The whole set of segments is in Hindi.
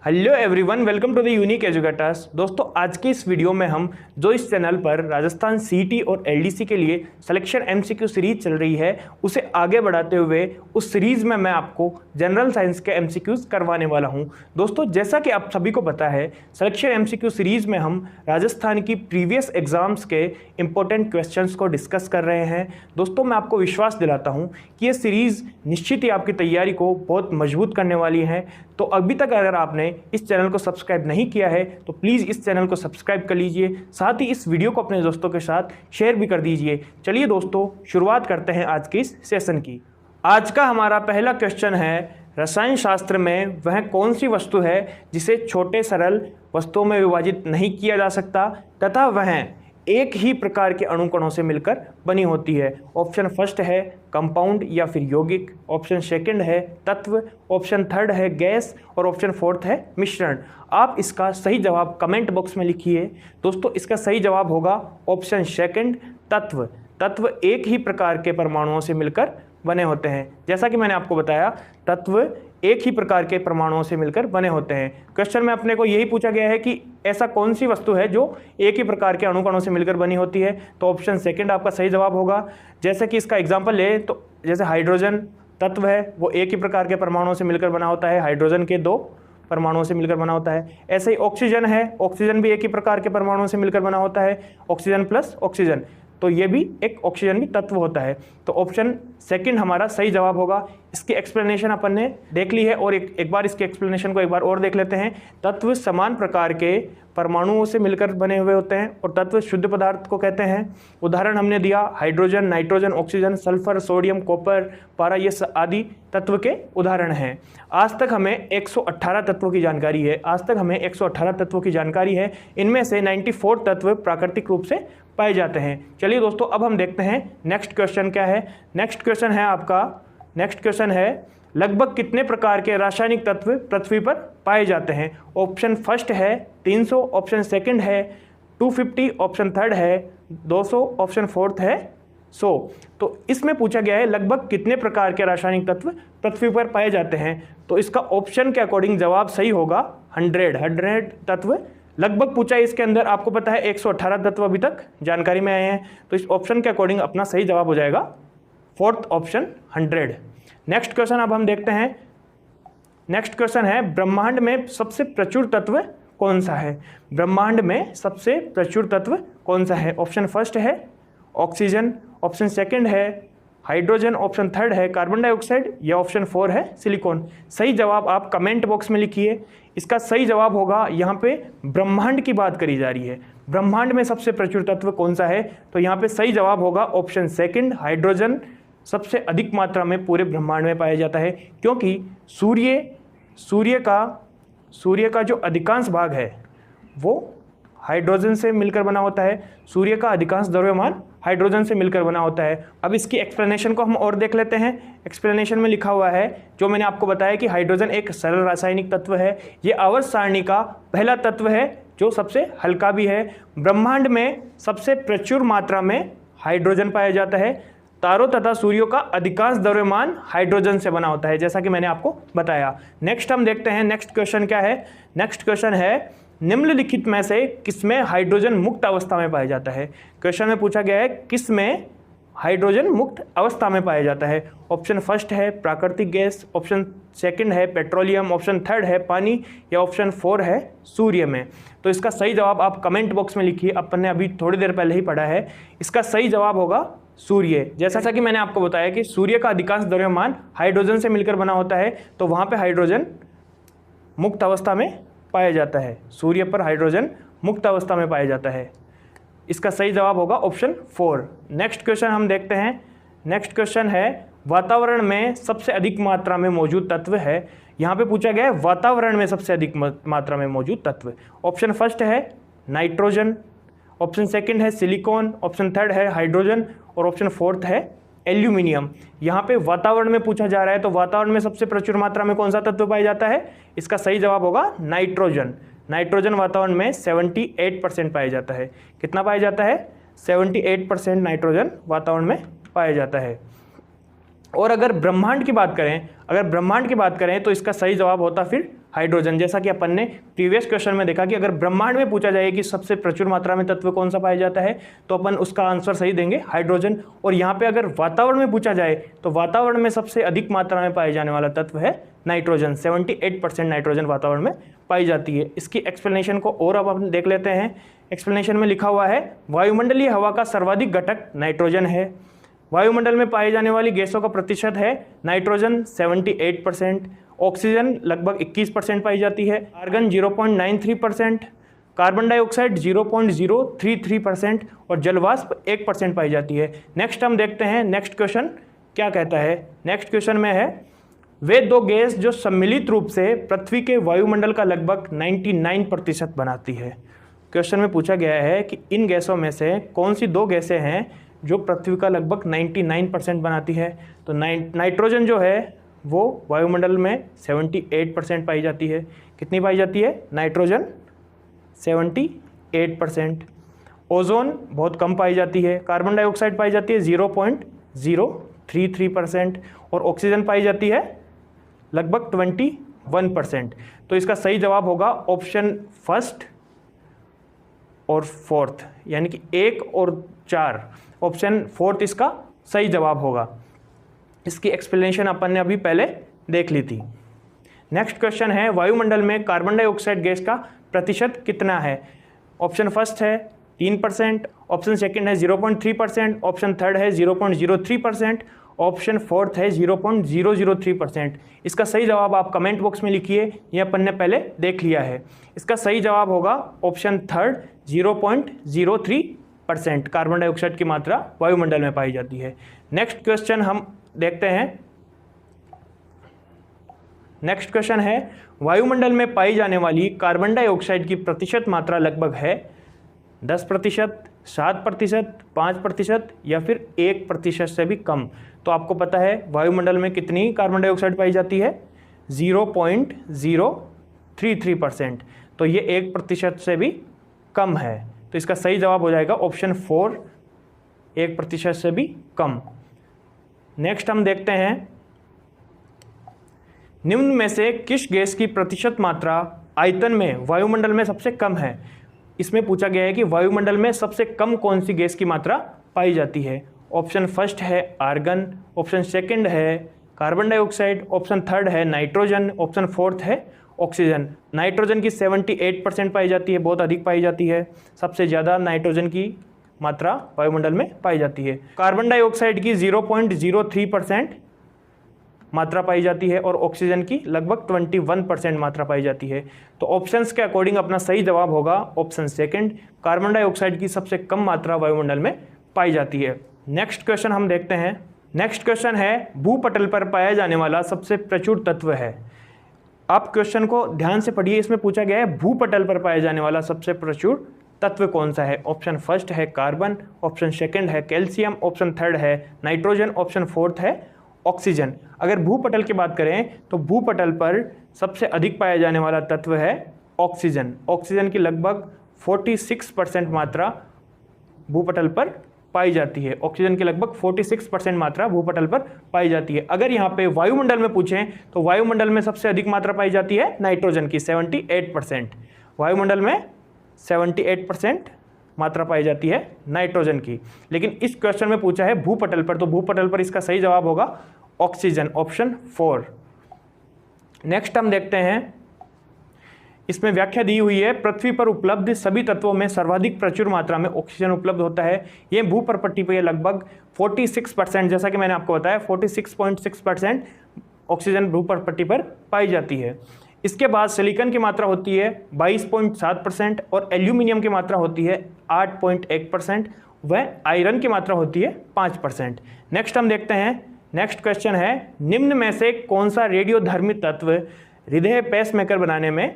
Hello everyone, welcome to the unique educators. दोस्तों, आज के इस वीडियो में हम जो इस चैनल पर राजस्थान सीईटी और एलडीसी के लिए सिलेक्शन एमसीक्यू सीरीज चल रही है उसे आगे बढ़ाते हुए उस सीरीज में मैं आपको जनरल साइंस के एमसीक्यूज करवाने वाला हूं। दोस्तों, जैसा कि आप सभी को पता है, सिलेक्शन एमसीक्यू सीरीज में हम राजस्थान की प्रीवियस एग्जाम्स के इंपॉर्टेंट क्वेश्चंस को डिस्कस कर रहे हैं। दोस्तों, मैं आपको विश्वास दिलाता हूँ कि ये सीरीज निश्चित ही आपकी तैयारी को बहुत मजबूत करने वाली है। तो अभी तक अगर आपने इस चैनल को सब्सक्राइब नहीं किया है तो प्लीज़ इस चैनल को सब्सक्राइब कर लीजिए, साथ ही इस वीडियो को अपने दोस्तों के साथ शेयर भी कर दीजिए। चलिए दोस्तों, शुरुआत करते हैं आज के इस सेशन की। आज का हमारा पहला क्वेश्चन है, रसायन शास्त्र में वह कौन सी वस्तु है जिसे छोटे सरल वस्तुओं में विभाजित नहीं किया जा सकता तथा वह एक ही प्रकार के अणुकणों से मिलकर बनी होती है। ऑप्शन फर्स्ट है कंपाउंड या फिर यौगिक, ऑप्शन सेकंड है तत्व, ऑप्शन थर्ड है गैस और ऑप्शन फोर्थ है मिश्रण। आप इसका सही जवाब कमेंट बॉक्स में लिखिए। दोस्तों, इसका सही जवाब होगा ऑप्शन सेकंड तत्व। तत्व एक ही प्रकार के परमाणुओं से मिलकर बने होते हैं। जैसा कि मैंने आपको बताया, तत्व एक ही प्रकार के परमाणुओं से मिलकर बने होते हैं। क्वेश्चन में अपने को यही पूछा गया है कि ऐसा कौन सी वस्तु है जो एक ही प्रकार के अणुकणों से मिलकर बनी होती है, तो ऑप्शन सेकंड आपका सही जवाब होगा। जैसे कि इसका एग्जांपल ले तो जैसे हाइड्रोजन तत्व है, वो एक ही प्रकार के परमाणुओं से मिलकर बना होता है, हाइड्रोजन के दो परमाणुओं से मिलकर बना होता है। ऐसे ही ऑक्सीजन है, ऑक्सीजन भी एक ही प्रकार के परमाणुओं से मिलकर बना होता है, ऑक्सीजन प्लस ऑक्सीजन, तो ये भी एक ऑक्सीजन भी तत्व होता है। तो ऑप्शन सेकंड हमारा सही जवाब होगा। इसकी एक्सप्लेनेशन अपन ने देख ली है और एक बार इसके एक्सप्लेनेशन को एक बार और देख लेते हैं। तत्व समान प्रकार के परमाणुओं से मिलकर बने हुए होते हैं और तत्व शुद्ध पदार्थ को कहते हैं। उदाहरण हमने दिया hydrogen, nitrogen, oxygen, sulphur, sodium, copper, पारा, ये आदि तत्व के उदाहरण हैं। आज तक हमें 118 तत्वों की जानकारी है। इनमें से 94 तत्व प्राकृतिक रूप से पाए जाते हैं। चलिए दोस्तों, अब हम देखते हैं नेक्स्ट क्वेश्चन क्या है। नेक्स्ट क्वेश्चन है लगभग कितने प्रकार के रासायनिक तत्व पृथ्वी पर पाए जाते हैं। ऑप्शन फर्स्ट है 300, ऑप्शन सेकंड है 250, ऑप्शन थर्ड है 200, ऑप्शन फोर्थ है 100। तो इसमें पूछा गया है लगभग कितने प्रकार के रासायनिक तत्व पृथ्वी पर पाए जाते हैं, तो इसका ऑप्शन के अकॉर्डिंग जवाब सही होगा 100 तत्व लगभग पूछा है। इसके अंदर आपको पता है 118 तत्व अभी तक जानकारी में आए हैं, तो इस ऑप्शन के अकॉर्डिंग अपना सही जवाब हो जाएगा फोर्थ ऑप्शन 100। नेक्स्ट क्वेश्चन अब हम देखते हैं। नेक्स्ट क्वेश्चन है ब्रह्मांड में सबसे प्रचुर तत्व कौन सा है। ब्रह्मांड में सबसे प्रचुर तत्व कौन सा है। ऑप्शन फर्स्ट है ऑक्सीजन, ऑप्शन सेकंड है हाइड्रोजन, ऑप्शन थर्ड है कार्बन डाइऑक्साइड या ऑप्शन 4 है सिलिकॉन। सही जवाब आप कमेंट बॉक्स में लिखिए। इसका सही जवाब होगा, यहाँ पे ब्रह्मांड की बात करी जा रही है, ब्रह्मांड में सबसे प्रचुर तत्व कौन सा है, तो यहाँ पे सही जवाब होगा ऑप्शन सेकंड हाइड्रोजन। सबसे अधिक मात्रा में पूरे ब्रह्मांड में पाया जाता है, क्योंकि सूर्य का जो अधिकांश भाग है वो हाइड्रोजन से मिलकर बना होता है। सूर्य का अधिकांश द्रव्यमान हाइड्रोजन से मिलकर बना होता है। अब इसकी एक्सप्लेनेशन को हम और देख लेते हैं। एक्सप्लेनेशन में लिखा हुआ है, जो मैंने आपको बताया कि हाइड्रोजन एक सरल रासायनिक तत्व है। ये आवर्त सारणी का पहला तत्व है जो सबसे हल्का भी है। ब्रह्मांड में सबसे प्रचुर मात्रा में हाइड्रोजन पाया जाता है। तारों तथा सूर्यों का अधिकांश द्रव्यमान हाइड्रोजन से बना होता है, जैसा कि मैंने आपको बताया। नेक्स्ट हम देखते हैं नेक्स्ट क्वेश्चन क्या है। नेक्स्ट क्वेश्चन है निम्नलिखित में से किसमें हाइड्रोजन मुक्त अवस्था में पाया जाता है। क्वेश्चन में पूछा गया है किसमें हाइड्रोजन मुक्त अवस्था में पाया जाता है। ऑप्शन फर्स्ट है प्राकृतिक गैस, ऑप्शन सेकंड है पेट्रोलियम, ऑप्शन थर्ड है पानी या ऑप्शन 4 है सूर्य में। तो इसका सही जवाब आप कमेंट बॉक्स में लिखिए। अपन ने अभी थोड़ी देर पहले ही पढ़ा है। इसका सही जवाब होगा सूर्य। जैसा कि मैंने आपको बताया कि सूर्य का अधिकांश द्रव्यमान हाइड्रोजन से मिलकर बना होता है, तो वहाँ पे हाइड्रोजन मुक्त अवस्था में पाया जाता है। सूर्य पर हाइड्रोजन मुक्त अवस्था में पाया जाता है। इसका सही जवाब होगा ऑप्शन 4। नेक्स्ट क्वेश्चन हम देखते हैं। नेक्स्ट क्वेश्चन है वातावरण में सबसे अधिक मात्रा में मौजूद तत्व है। यहाँ पे पूछा गया है वातावरण में सबसे अधिक मात्रा में मौजूद तत्व। ऑप्शन फर्स्ट है नाइट्रोजन, ऑप्शन सेकंड है सिलिकॉन, ऑप्शन थर्ड है हाइड्रोजन और ऑप्शन फोर्थ है एल्यूमिनियम। यहाँ पे वातावरण में पूछा जा रहा है, तो वातावरण में सबसे प्रचुर मात्रा में कौन सा तत्व पाया जाता है। इसका सही जवाब होगा नाइट्रोजन। नाइट्रोजन वातावरण में 78% पाया जाता है। कितना पाया जाता है, 78% नाइट्रोजन वातावरण में पाया जाता है। और अगर ब्रह्मांड की बात करें तो इसका सही जवाब होता फिर हाइड्रोजन। जैसा कि अपन ने प्रीवियस क्वेश्चन में देखा कि अगर ब्रह्मांड में पूछा जाए कि सबसे प्रचुर मात्रा में तत्व कौन सा पाया जाता है तो अपन उसका आंसर सही देंगे हाइड्रोजन। और यहाँ पे अगर वातावरण में पूछा जाए तो वातावरण में सबसे अधिक मात्रा में पाए जाने वाला तत्व है नाइट्रोजन। 78% नाइट्रोजन वातावरण में पाई जाती है। इसकी एक्सप्लेनेशन को और अब हम देख लेते हैं। एक्सप्लेनेशन में लिखा हुआ है वायुमंडलीय हवा का सर्वाधिक घटक नाइट्रोजन है। वायुमंडल में पाए जाने वाली गैसों का प्रतिशत है नाइट्रोजन 78%, ऑक्सीजन लगभग 21% पाई जाती है, आर्गन 0.93%, कार्बन डाइऑक्साइड 0.033% और जलवाष्प 1% पाई जाती है। नेक्स्ट हम देखते हैं नेक्स्ट क्वेश्चन क्या कहता है। नेक्स्ट क्वेश्चन में है वे दो गैस जो सम्मिलित रूप से पृथ्वी के वायुमंडल का लगभग 99% बनाती है। क्वेश्चन में पूछा गया है कि इन गैसों में से कौन सी दो गैसें हैं जो पृथ्वी का लगभग 99% बनाती है। तो नाइट्रोजन जो है वो वायुमंडल में 78% पाई जाती है। कितनी पाई जाती है? नाइट्रोजन 78%। ओजोन बहुत कम पाई जाती है। कार्बन डाइऑक्साइड पाई जाती है 0.033% और ऑक्सीजन पाई जाती है लगभग 21%। तो इसका सही जवाब होगा ऑप्शन फर्स्ट और फोर्थ, यानी कि 1 और 4। ऑप्शन फोर्थ इसका सही जवाब होगा। इसकी एक्सप्लेनेशन अपन ने अभी पहले देख ली थी। नेक्स्ट क्वेश्चन है वायुमंडल में कार्बन डाइऑक्साइड गैस का प्रतिशत कितना है। ऑप्शन फर्स्ट है 3%, ऑप्शन सेकंड है 0.3%, ऑप्शन थर्ड है 0.03%, ऑप्शन फोर्थ है 0.003%। इसका सही जवाब आप कमेंट बॉक्स में लिखिए, ये अपन ने पहले देख लिया है। इसका सही जवाब होगा ऑप्शन थर्ड 0.03% कार्बन डाइऑक्साइड की मात्रा वायुमंडल में पाई जाती है। नेक्स्ट क्वेश्चन हम देखते हैं। नेक्स्ट क्वेश्चन है वायुमंडल में पाई जाने वाली कार्बन डाइऑक्साइड की प्रतिशत मात्रा लगभग है 10%, 7%, 5% या फिर 1% से भी कम। तो आपको पता है वायुमंडल में कितनी कार्बन डाइऑक्साइड पाई जाती है? 0.033%। तो ये 1% से भी कम है। तो इसका सही जवाब हो जाएगा ऑप्शन 4, 1% से भी कम। नेक्स्ट हम देखते हैं निम्न में से किस गैस की प्रतिशत मात्रा आयतन में वायुमंडल में सबसे कम है। इसमें पूछा गया है कि वायुमंडल में सबसे कम कौन सी गैस की मात्रा पाई जाती है। ऑप्शन फर्स्ट है आर्गन, ऑप्शन सेकंड है कार्बन डाइऑक्साइड, ऑप्शन थर्ड है नाइट्रोजन, ऑप्शन फोर्थ है ऑक्सीजन। नाइट्रोजन की 78% पाई जाती है, बहुत अधिक पाई जाती है। सबसे ज़्यादा नाइट्रोजन की मात्रा वायुमंडल में पाई जाती है। कार्बन डाइऑक्साइड की 0.03% मात्रा पाई जाती है और ऑक्सीजन की लगभग 21% मात्रा पाई जाती है। तो ऑप्शंस के अकॉर्डिंग अपना सही जवाब होगा ऑप्शन सेकंड, कार्बन डाइऑक्साइड की सबसे कम मात्रा वायुमंडल में पाई जाती है। नेक्स्ट क्वेश्चन हम देखते हैं। नेक्स्ट क्वेश्चन है भूपटल पर पाया जाने वाला सबसे प्रचुर तत्व है। आप क्वेश्चन को ध्यान से पढ़िए। इसमें पूछा गया है भूपटल पर पाया जाने वाला सबसे प्रचुर तत्व कौन सा है। ऑप्शन फर्स्ट है कार्बन, ऑप्शन सेकंड है कैल्शियम, ऑप्शन थर्ड है नाइट्रोजन, ऑप्शन फोर्थ है ऑक्सीजन। अगर भूपटल की बात करें तो भूपटल पर सबसे अधिक पाया जाने वाला तत्व है ऑक्सीजन। ऑक्सीजन की लगभग 46% मात्रा भूपटल पर पाई जाती है। ऑक्सीजन की लगभग 46% मात्रा भूपटल पर पाई जाती है। अगर यहाँ पे वायुमंडल में पूछें तो वायुमंडल में सबसे अधिक मात्रा पाई जाती है नाइट्रोजन की 78%। वायुमंडल में 78% मात्रा पाई जाती है नाइट्रोजन की। लेकिन इस क्वेश्चन में पूछा है भूपटल पर, तो भूपटल पर इसका सही जवाब होगा ऑक्सीजन, ऑप्शन 4। नेक्स्ट हम देखते हैं। इसमें व्याख्या दी हुई है पृथ्वी पर उपलब्ध सभी तत्वों में सर्वाधिक प्रचुर मात्रा में ऑक्सीजन उपलब्ध होता है। ये भूपटल पर लगभग 46%, जैसा कि मैंने आपको बताया 46.6% ऑक्सीजन भूपटल पर पाई जाती है। इसके बाद सिलिकॉन की मात्रा होती है 22.7% और एल्यूमिनियम की मात्रा होती है 8.1% व आयरन की मात्रा होती है 5%। नेक्स्ट हम देखते हैं। नेक्स्ट क्वेश्चन है निम्न में से कौन सा रेडियोधर्मी तत्व हृदय पेसमेकर बनाने में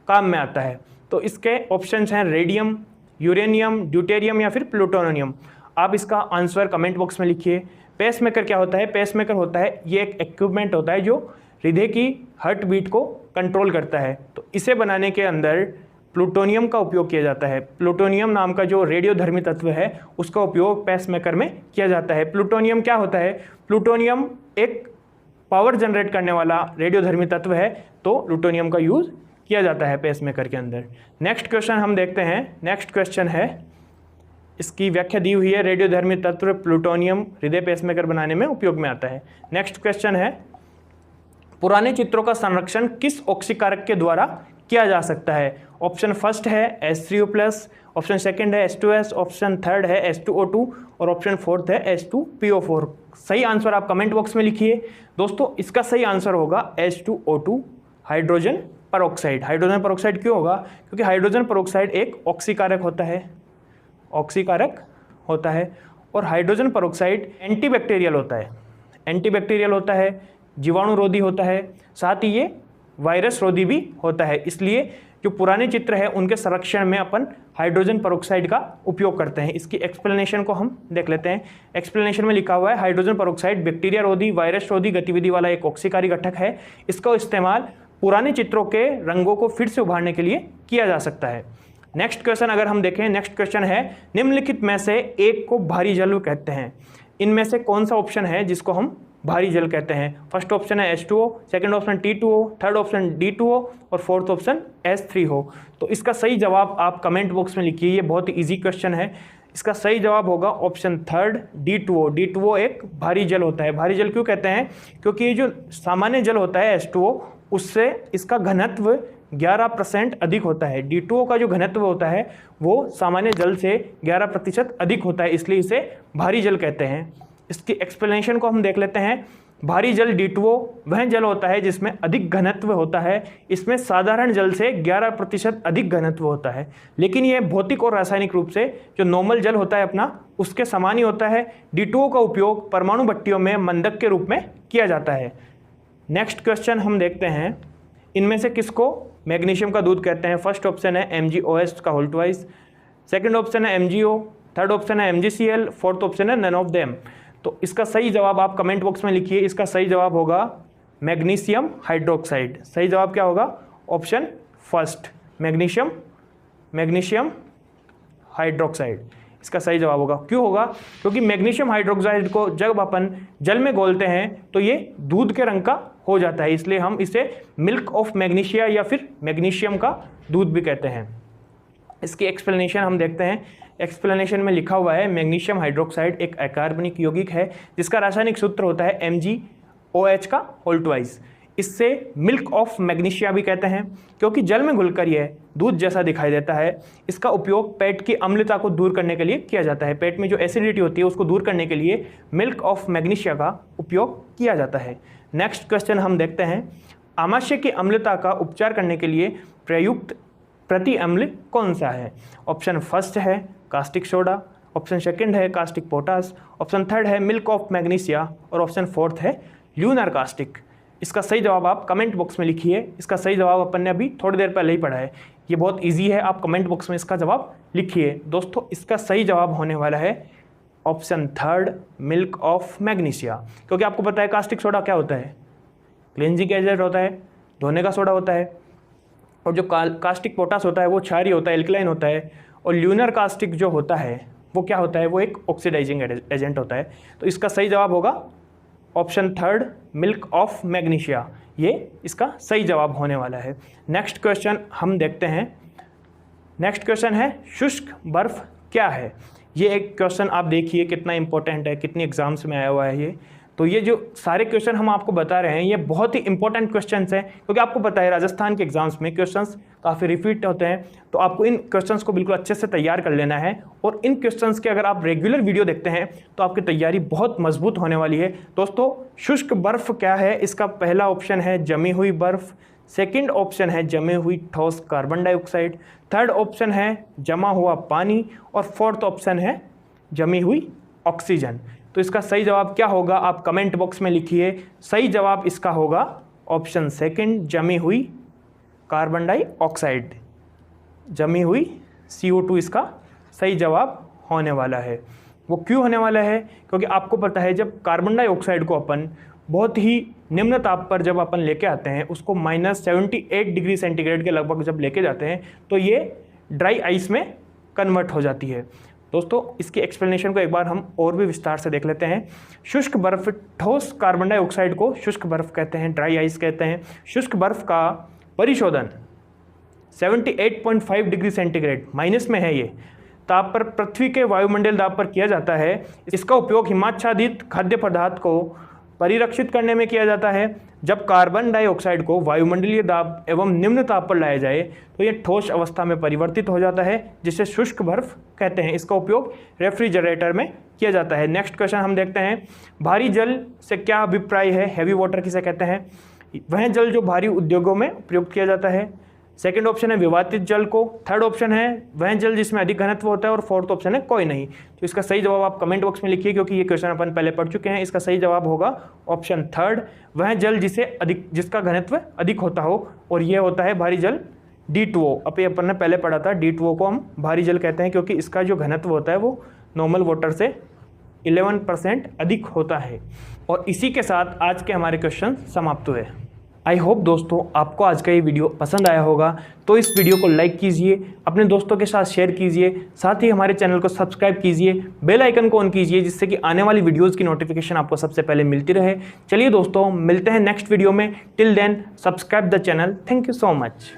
काम में आता है। तो इसके ऑप्शंस हैं रेडियम, यूरेनियम, ड्यूटेरियम या फिर प्लूटोनियम। आप इसका आंसर कमेंट बॉक्स में लिखिए। पेसमेकर क्या होता है? पेसमेकर होता है ये एक इक्विपमेंट होता है जो हृदय की हार्ट बीट को कंट्रोल करता है। तो इसे बनाने के अंदर प्लूटोनियम का उपयोग किया जाता है। प्लूटोनियम नाम का जो रेडियोधर्मी तत्व है उसका उपयोग पेसमेकर में किया जाता है। प्लूटोनियम क्या होता है? प्लूटोनियम एक पावर जनरेट करने वाला रेडियोधर्मी तत्व है, तो प्लूटोनियम का यूज़ किया जाता है पेसमेकर के अंदर। नेक्स्ट क्वेश्चन हम देखते हैं। नेक्स्ट क्वेश्चन है, इसकी व्याख्या दी हुई है, रेडियोधर्मी तत्व प्लूटोनियम हृदय पेसमेकर बनाने में उपयोग में आता है। नेक्स्ट क्वेश्चन है, पुराने चित्रों का संरक्षण किस ऑक्सीकारक के द्वारा किया जा सकता है? ऑप्शन फर्स्ट है H3O+, ऑप्शन सेकंड है H2S, ऑप्शन थर्ड है H2O2 और ऑप्शन फोर्थ है H2PO4। सही आंसर आप कमेंट बॉक्स में लिखिए। दोस्तों इसका सही आंसर होगा H2O2 hydrogen peroxide. Hydrogen peroxide क्यों होगा? क्योंकि हाइड्रोजन परऑक्साइड एक ऑक्सीकारक होता है, ऑक्सीकारक होता है, और हाइड्रोजन परऑक्साइड एंटीबैक्टीरियल होता है, एंटीबैक्टीरियल होता है, जीवाणुरोधी होता है, साथ ही ये वायरस रोधी भी होता है। इसलिए जो पुराने चित्र है उनके संरक्षण में अपन हाइड्रोजन परऑक्साइड का उपयोग करते हैं। इसकी एक्सप्लेनेशन को हम देख लेते हैं। एक्सप्लेनेशन में लिखा हुआ है, हाइड्रोजन परऑक्साइड बैक्टीरिया रोधी, वायरस रोधी गतिविधि वाला एक ऑक्सीकारी घटक है। इसका इस्तेमाल पुराने चित्रों के रंगों को फिर से उभारने के लिए किया जा सकता है। नेक्स्ट क्वेश्चन अगर हम देखें, नेक्स्ट क्वेश्चन है, निम्नलिखित में से एक को भारी जल कहते हैं। इनमें से कौन सा ऑप्शन है जिसको हम भारी जल कहते हैं? फर्स्ट ऑप्शन है H2O, second option T2O, third option D2O और फोर्थ ऑप्शन S3O। तो इसका सही जवाब आप कमेंट बॉक्स में लिखिए। ये बहुत ही इजी क्वेश्चन है। इसका सही जवाब होगा ऑप्शन थर्ड D2O। D2O एक भारी जल होता है। भारी जल क्यों कहते हैं? क्योंकि ये जो सामान्य जल होता है H2O, उससे इसका घनत्व 11% अधिक होता है। D2O का जो घनत्व होता है वो सामान्य जल से 11% अधिक होता है, इसलिए इसे भारी जल कहते हैं। इसकी एक्सप्लेनेशन को हम देख लेते हैं। भारी जल D2O वह जल होता है जिसमें अधिक घनत्व होता है। इसमें साधारण जल से 11% अधिक घनत्व होता है, लेकिन यह भौतिक और रासायनिक रूप से जो नॉर्मल जल होता है अपना उसके समान ही होता है। D2O का उपयोग परमाणु भट्टियों में मंदक के रूप में किया जाता है। नेक्स्ट क्वेश्चन हम देखते हैं, इनमें से किसको मैग्नीशियम का दूध कहते हैं? फर्स्ट ऑप्शन है MgOH का होल ट्वाइस, सेकंड ऑप्शन है MgO, थर्ड ऑप्शन है MgCl, फोर्थ ऑप्शन है नन ऑफ देम। तो इसका सही जवाब आप कमेंट बॉक्स में लिखिए। इसका सही जवाब होगा मैग्नीशियम हाइड्रोक्साइड। सही जवाब क्या होगा? ऑप्शन फर्स्ट मैग्नीशियम हाइड्रोक्साइड इसका सही जवाब होगा। क्यों होगा? क्योंकि मैग्नीशियम हाइड्रोक्साइड को जब अपन जल में घोलते हैं तो ये दूध के रंग का हो जाता है, इसलिए हम इसे मिल्क ऑफ मैग्नीशिया या फिर मैग्नीशियम का दूध भी कहते हैं। इसकी एक्सप्लेनेशन हम देखते हैं। एक्सप्लेनेशन में लिखा हुआ है, मैग्नीशियम हाइड्रोक्साइड एक अकार्बनिक यौगिक है जिसका रासायनिक सूत्र होता है MgOH का होल ट्वाइस। इससे मिल्क ऑफ मैग्नीशिया भी कहते हैं क्योंकि जल में घुलकर यह दूध जैसा दिखाई देता है। इसका उपयोग पेट की अम्लता को दूर करने के लिए किया जाता है। पेट में जो एसिडिटी होती है उसको दूर करने के लिए मिल्क ऑफ मैग्नीशिया का उपयोग किया जाता है। नेक्स्ट क्वेश्चन हम देखते हैं, आमाशय की अम्लता का उपचार करने के लिए प्रयुक्त प्रति अम्ल कौन सा है? ऑप्शन फर्स्ट है कास्टिक सोडा, ऑप्शन सेकंड है कास्टिक पोटास, ऑप्शन थर्ड है मिल्क ऑफ मैग्नीशिया और ऑप्शन फोर्थ है ल्यूनर कास्टिक। इसका सही जवाब आप कमेंट बॉक्स में लिखिए। इसका सही जवाब अपन ने अभी थोड़ी देर पहले ही पढ़ा है। ये बहुत इजी है, आप कमेंट बॉक्स में इसका जवाब लिखिए। दोस्तों इसका सही जवाब होने वाला है option third milk of magnesia, क्योंकि आपको पता है कास्टिक सोडा क्या होता है? क्लींजिंग एजेंट होता है, धोने का सोडा होता है। और जो कास्टिक पोटास होता है वो क्षारीय होता है, एल्कलाइन होता है। और ल्यूनर कास्टिक जो होता है वो क्या होता है? वो एक ऑक्सीडाइजिंग एजेंट होता है। तो इसका सही जवाब होगा option third milk of magnesia. ये इसका सही जवाब होने वाला है। नेक्स्ट क्वेश्चन हम देखते हैं। नेक्स्ट क्वेश्चन है, शुष्क बर्फ क्या है? ये एक क्वेश्चन आप देखिए कितना इंपॉर्टेंट है, कितनी एग्जाम्स में आया हुआ है ये। तो ये जो सारे क्वेश्चन हम आपको बता रहे हैं ये बहुत ही इंपॉर्टेंट क्वेश्चंस हैं, क्योंकि आपको पता है राजस्थान के एग्जाम्स में क्वेश्चंस काफ़ी रिपीट होते हैं। तो आपको इन क्वेश्चंस को बिल्कुल अच्छे से तैयार कर लेना है, और इन क्वेश्चंस के अगर आप रेगुलर वीडियो देखते हैं तो आपकी तैयारी बहुत मजबूत होने वाली है। दोस्तों शुष्क बर्फ क्या है? इसका पहला ऑप्शन है जमी हुई बर्फ, सेकेंड ऑप्शन है जमी हुई ठोस कार्बन डाइऑक्साइड, थर्ड ऑप्शन है जमा हुआ पानी और फोर्थ ऑप्शन है जमी हुई ऑक्सीजन। तो इसका सही जवाब क्या होगा? आप कमेंट बॉक्स में लिखिए। सही जवाब इसका होगा ऑप्शन सेकंड जमी हुई कार्बन डाइऑक्साइड, जमी हुई CO2 इसका सही जवाब होने वाला है। वो क्यों होने वाला है? क्योंकि आपको पता है जब कार्बन डाइऑक्साइड को अपन बहुत ही निम्न ताप पर जब अपन लेके आते हैं उसको -78 डिग्री सेंटीग्रेड के लगभग जब लेके जाते हैं तो ये ड्राई आइस में कन्वर्ट हो जाती है। दोस्तों इसकी एक्सप्लेनेशन को एक बार हम और भी विस्तार से देख लेते हैं। शुष्क बर्फ, ठोस कार्बन डाइऑक्साइड को शुष्क बर्फ कहते हैं, ड्राई आइस कहते हैं। शुष्क बर्फ का परिशोधन 78.5 डिग्री सेंटीग्रेड माइनस में है ये ताप पर पृथ्वी के वायुमंडल दाब पर किया जाता है। इसका उपयोग हिमाच्छादित खाद्य पदार्थ को परिरक्षित करने में किया जाता है। जब कार्बन डाइऑक्साइड को वायुमंडलीय दाब एवं निम्न ताप पर लाया जाए तो यह ठोस अवस्था में परिवर्तित हो जाता है, जिसे शुष्क बर्फ कहते हैं। इसका उपयोग रेफ्रिजरेटर में किया जाता है। नेक्स्ट क्वेश्चन हम देखते हैं, भारी जल से क्या अभिप्राय है? हैवी वाटर किसे कहते हैं? वह जल जो भारी उद्योगों में प्रयुक्त किया जाता है। सेकंड ऑप्शन है विवादित जल को। थर्ड ऑप्शन है वह जल जिसमें अधिक घनत्व होता है। और फोर्थ ऑप्शन है कोई नहीं। तो इसका सही जवाब आप कमेंट बॉक्स में लिखिए, क्योंकि ये क्वेश्चन अपन पहले पढ़ चुके हैं। इसका सही जवाब होगा ऑप्शन थर्ड, वह जल जिसका घनत्व अधिक होता हो, और ये होता है भारी जल D2O। अब ये अपन ने पहले पढ़ा था, D2O को हम भारी जल कहते हैं क्योंकि इसका जो घनत्व होता है वो नॉर्मल वाटर से 11% अधिक होता है। और इसी के साथ आज के हमारे क्वेश्चन समाप्त हुए। आई होप दोस्तों आपको आज का ये वीडियो पसंद आया होगा, तो इस वीडियो को लाइक कीजिए, अपने दोस्तों के साथ शेयर कीजिए, साथ ही हमारे चैनल को सब्सक्राइब कीजिए, बेल आइकन को ऑन कीजिए, जिससे कि आने वाली वीडियोस की नोटिफिकेशन आपको सबसे पहले मिलती रहे। चलिए दोस्तों मिलते हैं नेक्स्ट वीडियो में। Till then subscribe the channel. Thank you so much.